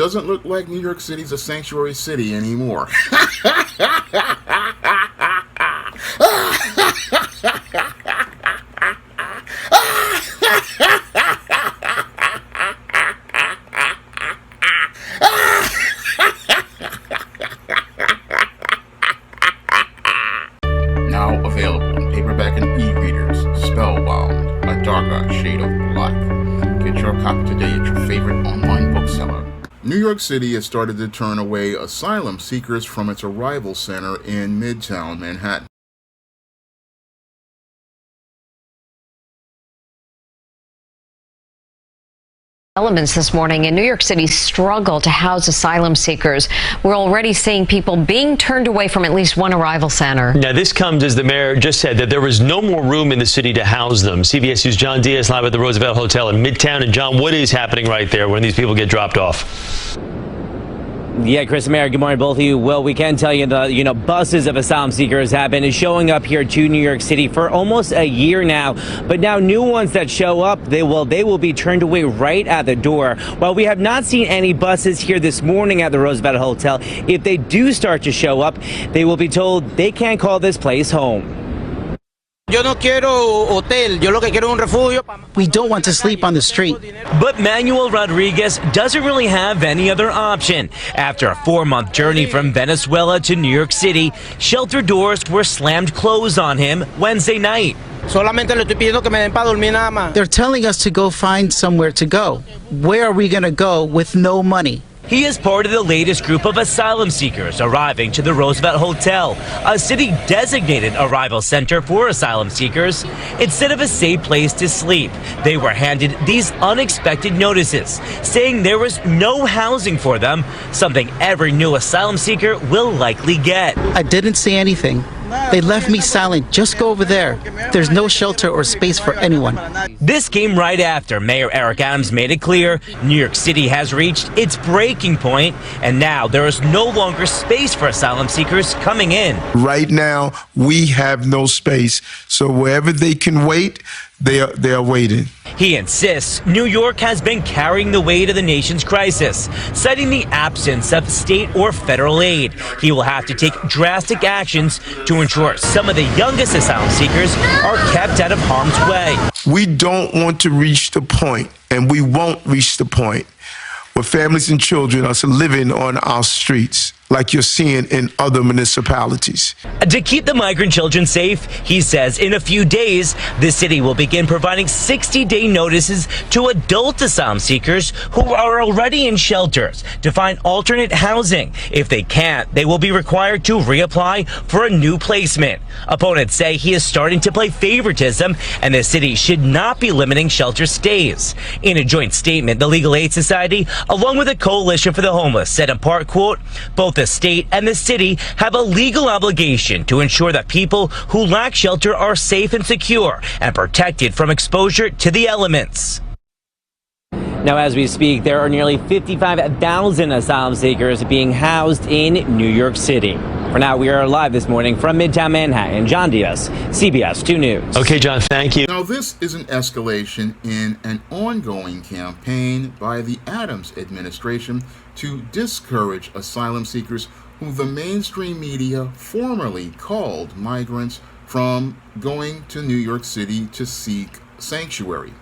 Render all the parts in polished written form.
doesn't look like New York City's a sanctuary city anymore. Now available in paperback and e-readers, Spellbound, A Darker Shade of Black. Get your copy today at your favorite online bookseller. New York City has started to turn away asylum seekers from its arrival center in Midtown Manhattan. Elements this morning in New York City's struggle to house asylum seekers. We're already seeing people being turned away from at least one arrival center. Now, this comes as the mayor just said that there was no more room in the city to house them. CBS News' John Diaz live at the Roosevelt Hotel in Midtown. And John, what is happening right there when these people get dropped off? Yeah, Chris and Mayor, good morning, both of you. Well, we can tell you the buses of asylum seekers have been showing up here to New York City for almost a year now. But now new ones that show up, they will be turned away right at the door. While we have not seen any buses here this morning at the Roosevelt Hotel, if they do start to show up, they will be told they can't call this place home. We don't want to sleep on the street. But Manuel Rodriguez doesn't really have any other option. After a 4-month journey from Venezuela to New York City, shelter doors were slammed closed on him Wednesday night. They're telling us to go find somewhere to go. Where are we going to go with no money? He is part of the latest group of asylum seekers arriving to the Roosevelt Hotel, a city-designated arrival center for asylum seekers. Instead of a safe place to sleep, they were handed these unexpected notices, saying there was no housing for them, something every new asylum seeker will likely get. I didn't say anything. They left me silent. Just go over there. There's no shelter or space for anyone. This came right after Mayor Eric Adams made it clear New York City has reached its breaking point, and now there is no longer space for asylum seekers coming in. Right now, we have no space. So wherever they can wait, they are waiting. He insists New York has been carrying the weight of the nation's crisis, citing the absence of state or federal aid. He will have to take drastic actions to ensure some of the youngest asylum seekers are kept out of harm's way. We don't want to reach the point, and we won't reach the point, where families and children are living on our streets like you're seeing in other municipalities. To keep the migrant children safe, he says in a few days, the city will begin providing 60-day notices to adult asylum seekers who are already in shelters to find alternate housing. If they can't, they will be required to reapply for a new placement. Opponents say he is starting to play favoritism and the city should not be limiting shelter stays. In a joint statement, the Legal Aid Society, along with the Coalition for the Homeless, said in part, quote, both the state and the city have a legal obligation to ensure that people who lack shelter are safe and secure and protected from exposure to the elements. Now, as we speak, there are nearly 55,000 asylum seekers being housed in New York City. For now, we are live this morning from Midtown Manhattan. John Diaz, CBS 2 News. Okay, John, thank you. Now, this is an escalation in an ongoing campaign by the Adams administration to discourage asylum seekers who the mainstream media formerly called migrants from going to New York City to seek sanctuary.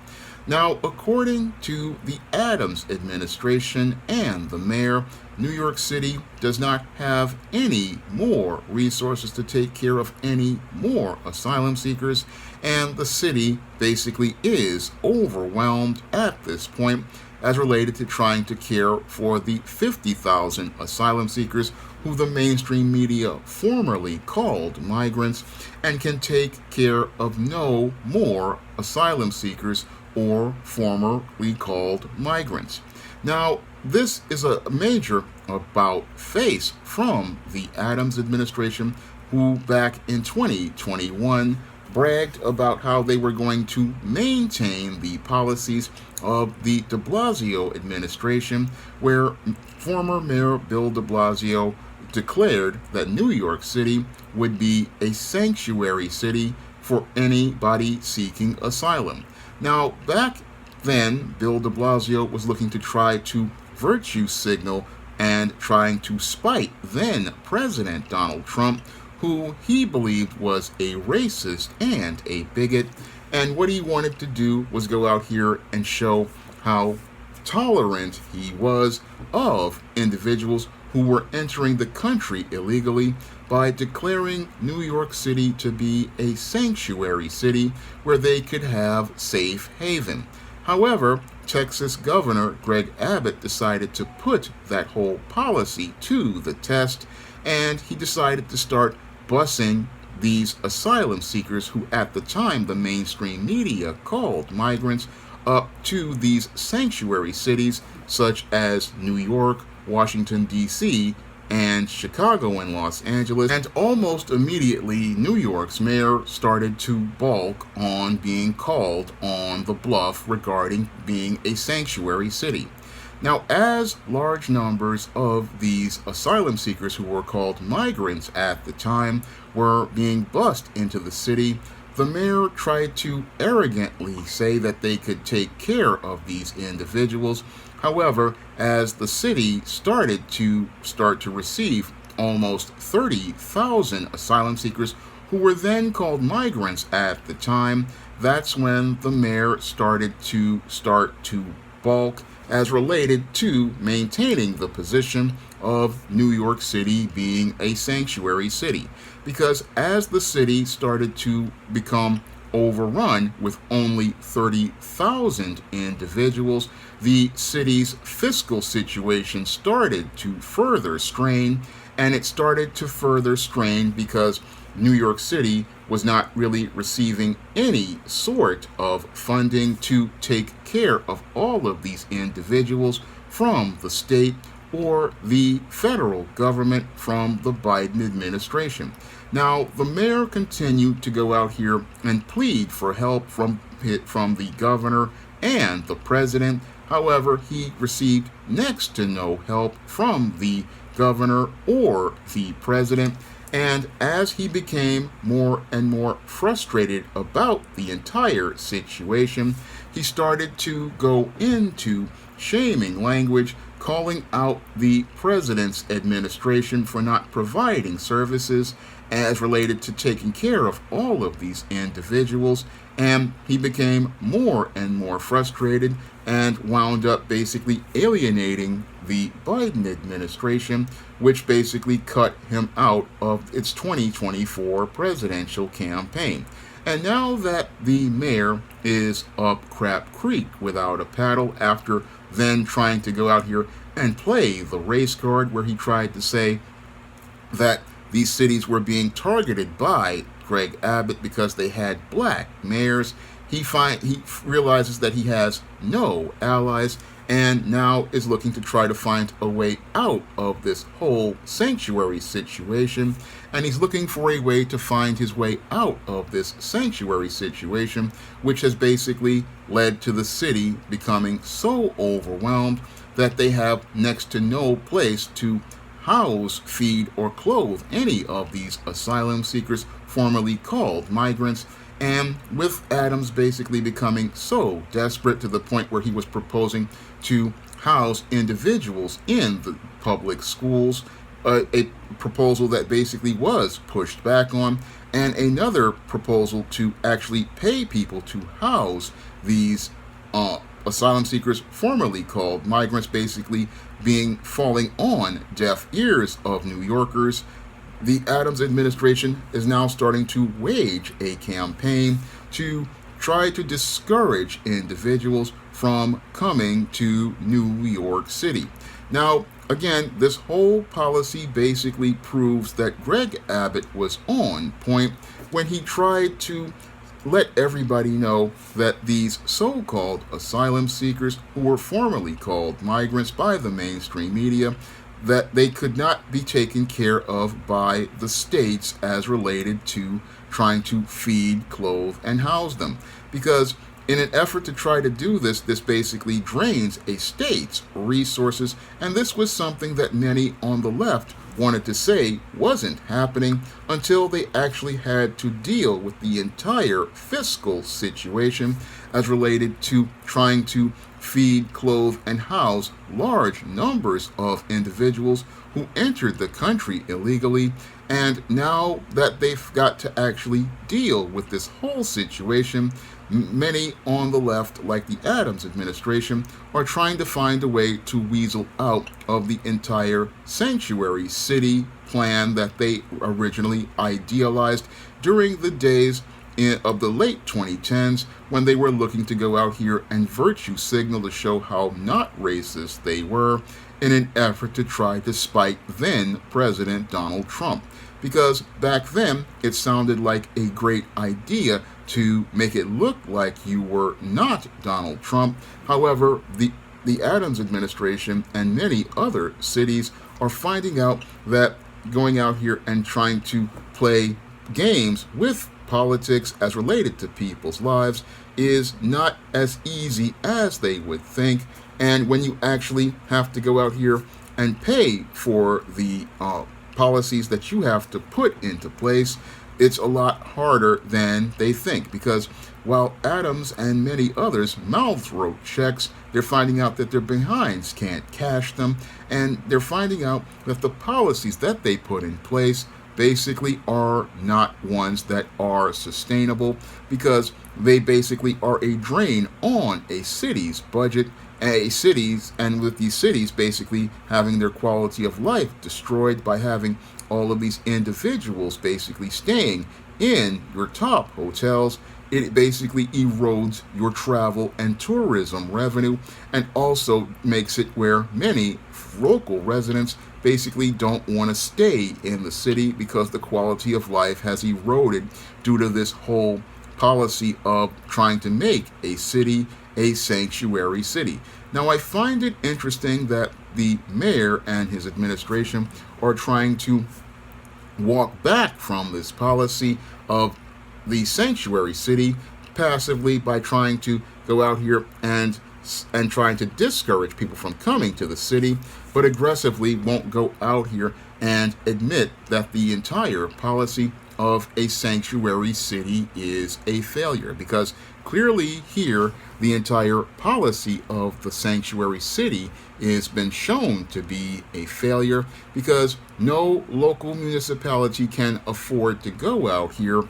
Now, according to the Adams administration and the mayor, New York City does not have any more resources to take care of any more asylum seekers, and the city basically is overwhelmed at this point as related to trying to care for the 50,000 asylum seekers who the mainstream media formerly called migrants, and can take care of no more asylum seekers or formerly called migrants. Now, this is a major about face from the Adams administration, who back in 2021 bragged about how they were going to maintain the policies of the de Blasio administration, where former Mayor Bill de Blasio declared that New York City would be a sanctuary city for anybody seeking asylum. Now, back then, Bill de Blasio was looking to try to virtue signal and trying to spite then President Donald Trump, who he believed was a racist and a bigot. And what he wanted to do was go out here and show how tolerant he was of individuals who were entering the country illegally by declaring New York City to be a sanctuary city where they could have safe haven. However, Texas Governor Greg Abbott decided to put that whole policy to the test, and he decided to start busing these asylum seekers, who at the time the mainstream media called migrants, up to these sanctuary cities such as New York, Washington, D.C., and Chicago and Los Angeles. And almost immediately, New York's mayor started to balk on being called on the bluff regarding being a sanctuary city. Now, as large numbers of these asylum seekers, who were called migrants at the time, were being bussed into the city, the mayor tried to arrogantly say that they could take care of these individuals. However, as the city started to receive almost 30,000 asylum seekers, who were then called migrants at the time, that's when the mayor started to balk as related to maintaining the position of New York City being a sanctuary city. Because as the city started to become overrun with only 30,000 individuals, the city's fiscal situation started to further strain, and it started to further strain because New York City was not really receiving any sort of funding to take care of all of these individuals from the state or the federal government from the Biden administration. Now, the mayor continued to go out here and plead for help from the governor and the president. However, he received next to no help from the governor or the president. And as he became more and more frustrated about the entire situation, he started to go into shaming language, calling out the president's administration for not providing services as related to taking care of all of these individuals. And he became more and more frustrated and wound up basically alienating the Biden administration, which basically cut him out of its 2024 presidential campaign. And now that the mayor is up crap creek without a paddle, after then trying to go out here and play the race card, where he tried to say that these cities were being targeted by Greg Abbott because they had black mayors, he realizes that he has no allies, and now is looking to try to find a way out of this whole sanctuary situation. And he's looking for a way to find his way out of this sanctuary situation, which has basically led to the city becoming so overwhelmed that they have next to no place to house, feed, or clothe any of these asylum seekers, formerly called migrants. And with Adams basically becoming so desperate to the point where he was proposing to house individuals in the public schools, a proposal that basically was pushed back on, and another proposal to actually pay people to house these asylum seekers, formerly called migrants, basically falling on deaf ears of New Yorkers. The Adams administration is now starting to wage a campaign to try to discourage individuals from coming to New York City. Now, again, this whole policy basically proves that Greg Abbott was on point when he tried to let everybody know that these so-called asylum seekers, who were formerly called migrants by the mainstream media, that they could not be taken care of by the states as related to trying to feed, clothe, and house them. Because in an effort to try to do this, this basically drains a state's resources, and this was something that many on the left wanted to say wasn't happening until they actually had to deal with the entire fiscal situation as related to trying to feed, clothe, and house large numbers of individuals who entered the country illegally. And now that they've got to actually deal with this whole situation, many on the left, like the Adams administration, are trying to find a way to weasel out of the entire sanctuary city plan that they originally idealized during the days of the late 2010s, when they were looking to go out here and virtue signal to show how not racist they were in an effort to try to spite then President Donald Trump. Because back then, it sounded like a great idea to make it look like you were not Donald Trump. However, the Adams administration and many other cities are finding out that going out here and trying to play games with politics as related to people's lives is not as easy as they would think. And when you actually have to go out here and pay for the policies that you have to put into place, it's a lot harder than they think. Because while Adams and many others mouth-wrote checks, they're finding out that their behinds can't cash them, and they're finding out that the policies that they put in place basically are not ones that are sustainable, because they basically are a drain on a city's budget, and with these cities basically having their quality of life destroyed by having all of these individuals basically staying in your top hotels. It basically erodes your travel and tourism revenue, and also makes it where many local residents basically don't want to stay in the city because the quality of life has eroded due to this whole policy of trying to make a city a sanctuary city. Now, I find it interesting that the mayor and his administration are trying to walk back from this policy of the sanctuary city passively by trying to go out here and trying to discourage people from coming to the city, but aggressively won't go out here and admit that the entire policy of a sanctuary city is a failure. Because clearly here, the entire policy of the sanctuary city has been shown to be a failure, because no local municipality can afford to go out here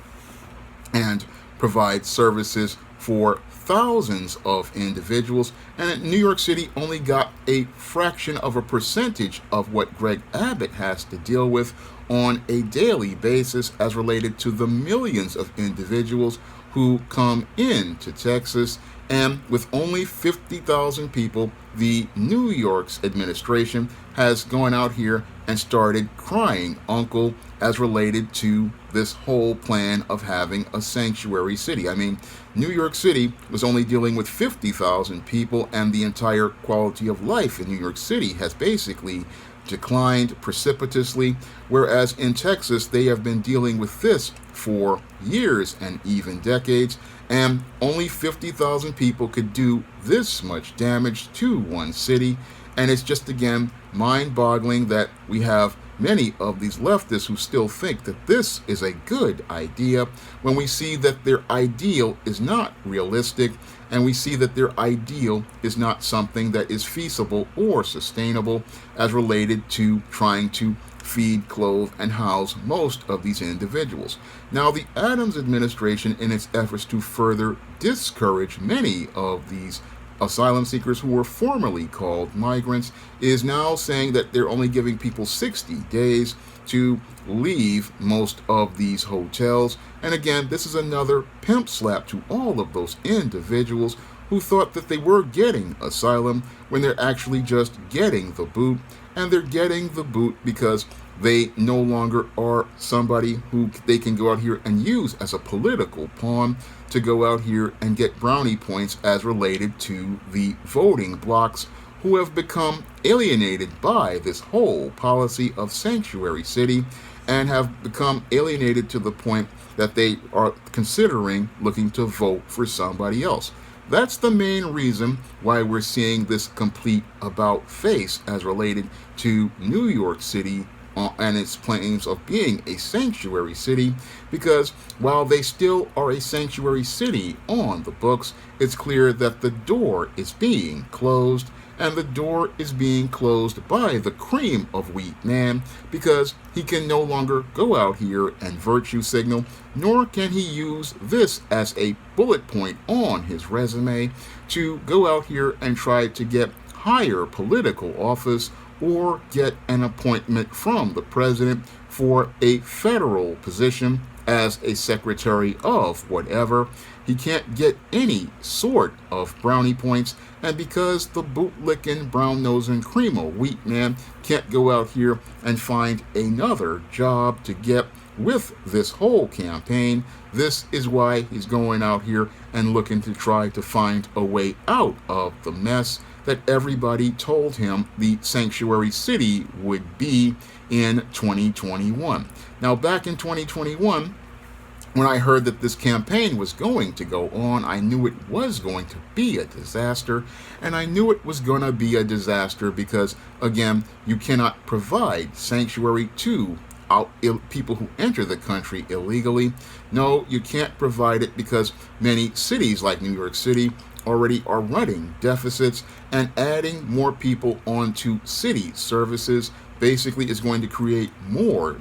and provide services for thousands of individuals. And New York City only got a fraction of a percentage of what Greg Abbott has to deal with on a daily basis as related to the millions of individuals who come into Texas. And with only 50,000 people, the New York's administration has gone out here and started crying uncle as related to this whole plan of having a sanctuary city. I mean, New York City was only dealing with 50,000 people, and the entire quality of life in New York City has basically declined precipitously, whereas in Texas they have been dealing with this for years and even decades, and only 50,000 people could do this much damage to one city. And it's just, again, mind-boggling that we have many of these leftists who still think that this is a good idea, when we see that their ideal is not realistic, and we see that their ideal is not something that is feasible or sustainable as related to trying to feed, clothe, and house most of these individuals. Now, the Adams administration, in its efforts to further discourage many of these asylum seekers who were formerly called migrants, is now saying that they're only giving people 60 days to leave most of these hotels. And again, this is another pimp slap to all of those individuals who thought that they were getting asylum when they're actually just getting the boot. And they're getting the boot because they no longer are somebody who they can go out here and use as a political pawn to go out here and get brownie points as related to the voting blocs, who have become alienated by this whole policy of sanctuary city and have become alienated to the point that they are considering looking to vote for somebody else. That's the main reason why we're seeing this complete about face as related to New York City and its claims of being a sanctuary city, because while they still are a sanctuary city on the books, it's clear that the door is being closed, and the door is being closed by the cream of wheat man, because he can no longer go out here and virtue signal, nor can he use this as a bullet point on his resume to go out here and try to get higher political office or get an appointment from the president for a federal position as a secretary of whatever. He can't get any sort of brownie points, and because the bootlicking, brown-nosing, cream of wheat man can't go out here and find another job to get with this whole campaign, this is why he's going out here and looking to try to find a way out of the mess that everybody told him the sanctuary city would be in 2021. Now, back in 2021, when I heard that this campaign was going to go on, I knew it was going to be a disaster, and I knew it was going to be a disaster because, again, you cannot provide sanctuary to people who enter the country illegally. No, you can't provide it because many cities like New York City already are running deficits, and adding more people onto city services basically is going to create more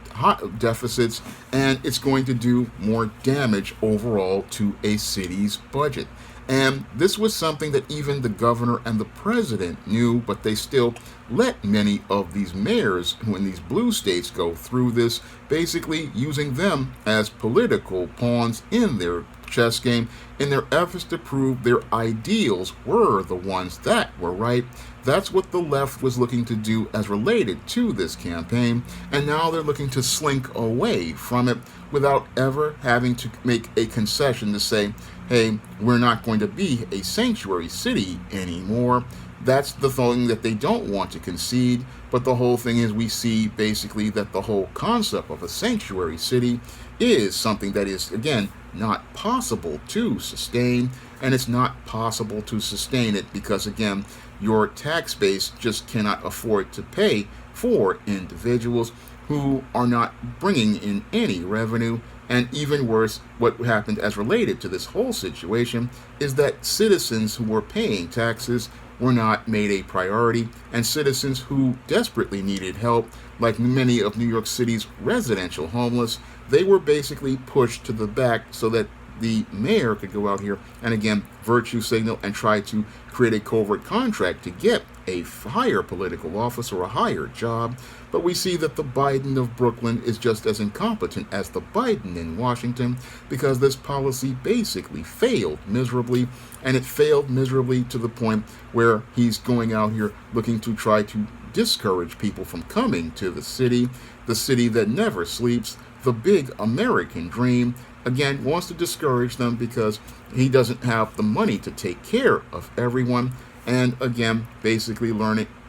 deficits, and it's going to do more damage overall to a city's budget. And this was something that even the governor and the president knew, but they still let many of these mayors who in these blue states go through this, basically using them as political pawns in their chess game in their efforts to prove their ideals were the ones that were right. That's what the left was looking to do as related to this campaign, and now they're looking to slink away from it without ever having to make a concession to say, hey, we're not going to be a sanctuary city anymore. That's the thing that they don't want to concede, but the whole thing is we see basically that the whole concept of a sanctuary city is something that is, again, not possible to sustain, and it's not possible to sustain it because, again, your tax base just cannot afford to pay for individuals who are not bringing in any revenue. And even worse, what happened as related to this whole situation is that citizens who were paying taxes were not made a priority, and citizens who desperately needed help, like many of New York City's residential homeless, they were basically pushed to the back so that the mayor could go out here and, again, virtue signal and try to create a covert contract to get a higher political office or a higher job. But we see that the Biden of Brooklyn is just as incompetent as the Biden in Washington, because this policy basically failed miserably, and it failed miserably to the point where he's going out here looking to try to discourage people from coming to the city that never sleeps, the big American dream. Again, wants to discourage them because he doesn't have the money to take care of everyone. And again, basically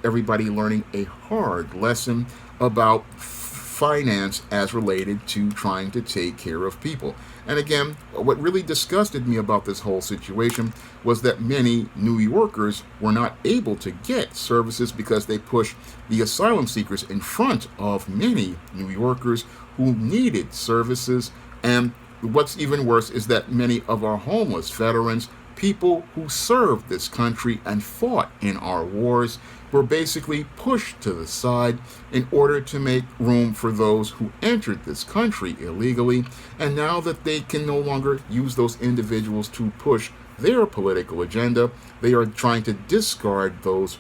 everybody learning a hard lesson about finance as related to trying to take care of people. And again, what really disgusted me about this whole situation was that many New Yorkers were not able to get services because they pushed the asylum seekers in front of many New Yorkers who needed services. And what's even worse is that many of our homeless veterans, people who served this country and fought in our wars, were basically pushed to the side in order to make room for those who entered this country illegally. And now that they can no longer use those individuals to push their political agenda, they are trying to discard those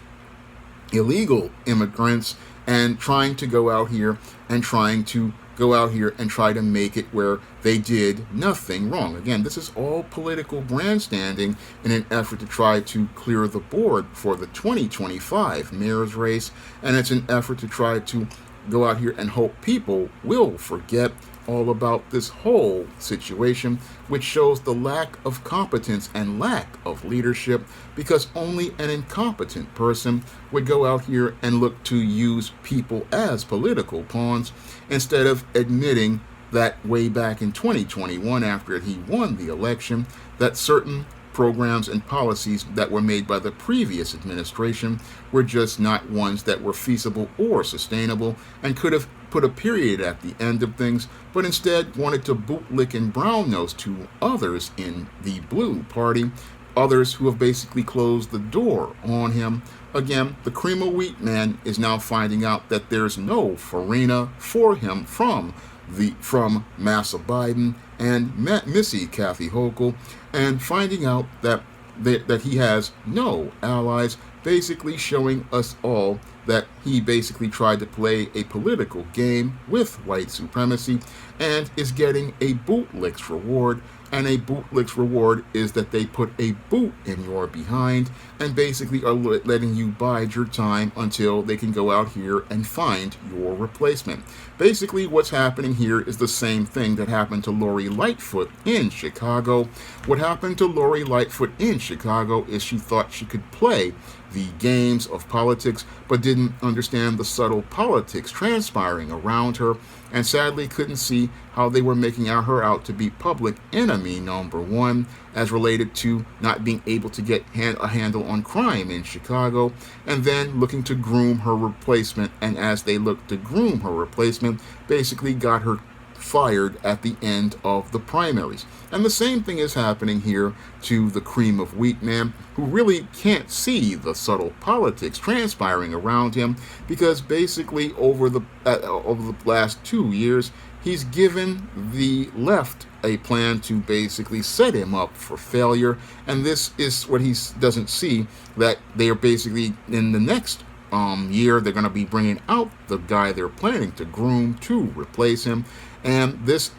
illegal immigrants and trying to go out here and try to make it where they did nothing wrong. Again, this is all political grandstanding in an effort to try to clear the board for the 2025 mayor's race, and it's an effort to try to go out here and hope people will forget all about this whole situation, which shows the lack of competence and lack of leadership, because only an incompetent person would go out here and look to use people as political pawns, instead of admitting that way back in 2021, after he won the election, that certain programs and policies that were made by the previous administration were just not ones that were feasible or sustainable, and could have put a period at the end of things, but instead wanted to bootlick and brown nose to others in the Blue Party, others who have basically closed the door on him. Again, the cream of wheat man is now finding out that there's no farina for him from Massa Biden and Missy Kathy Hochul, and finding out that he has no allies, basically showing us all that he basically tried to play a political game with white supremacy and is getting a bootlick's reward. And a bootlick's reward is that they put a boot in your behind and basically are letting you bide your time until they can go out here and find your replacement. Basically, what's happening here is the same thing that happened to Lori Lightfoot in Chicago. What happened to Lori Lightfoot in Chicago is she thought she could play the games of politics, but didn't understand the subtle politics transpiring around her, and sadly couldn't see how they were making her out to be public enemy number one as related to not being able to get a handle on crime in Chicago, and then looking to groom her replacement. And as they looked to groom her replacement, basically got her fired at the end of the primaries. And the same thing is happening here to the cream of wheat man, who really can't see the subtle politics transpiring around him, because basically over the last 2 years, he's given the left a plan to basically set him up for failure. And this is what he doesn't see, that they are basically in the next year, they're going to be bringing out the guy they're planning to groom to replace him. And this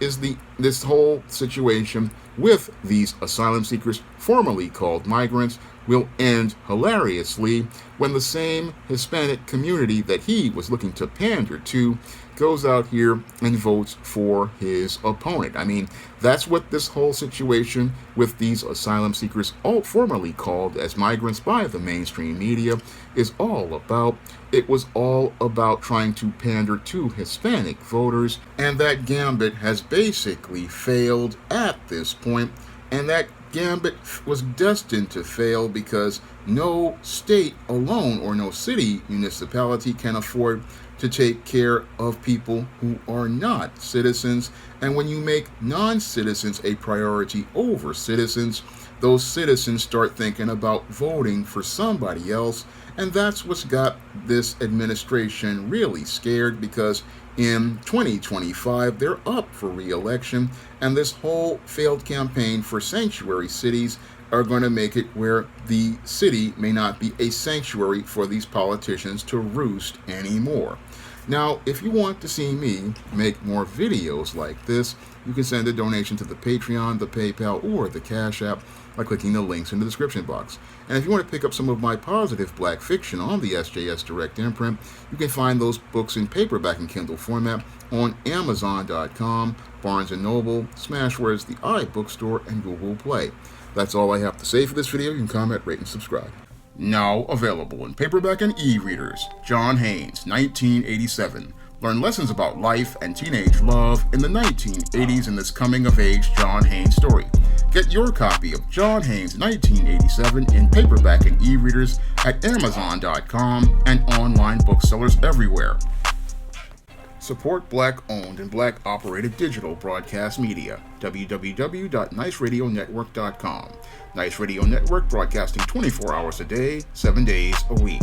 whole situation with these asylum seekers, formerly called migrants, will end hilariously when the same Hispanic community that he was looking to pander to goes out here and votes for his opponent. I mean, that's what this whole situation with these asylum seekers, all formerly called as migrants by the mainstream media, is all about. It was all about trying to pander to Hispanic voters, and that gambit has basically failed at this point, and that gambit was destined to fail because no state alone or no city municipality can afford to take care of people who are not citizens. And when you make non-citizens a priority over citizens, those citizens start thinking about voting for somebody else. And that's what's got this administration really scared, because in 2025, they're up for re-election, and this whole failed campaign for sanctuary cities are going to make it where the city may not be a sanctuary for these politicians to roost anymore. Now, if you want to see me make more videos like this, you can send a donation to the Patreon, the PayPal, or the Cash App by clicking the links in the description box. And if you want to pick up some of my positive black fiction on the SJS Direct imprint, you can find those books in paperback and Kindle format on Amazon.com, Barnes & Noble, Smashwords, the iBookstore, and Google Play. That's all I have to say for this video. You can comment, rate, and subscribe. Now available in paperback and e-readers, John Haynes, 1987. Learn lessons about life and teenage love in the 1980s in this coming-of-age John Haynes story. Get your copy of John Haynes, 1987 in paperback and e-readers at Amazon.com and online booksellers everywhere. Support Black-owned and Black-operated digital broadcast media. www.niceradionetwork.com. Nice Radio Network, broadcasting 24 hours a day, 7 days a week.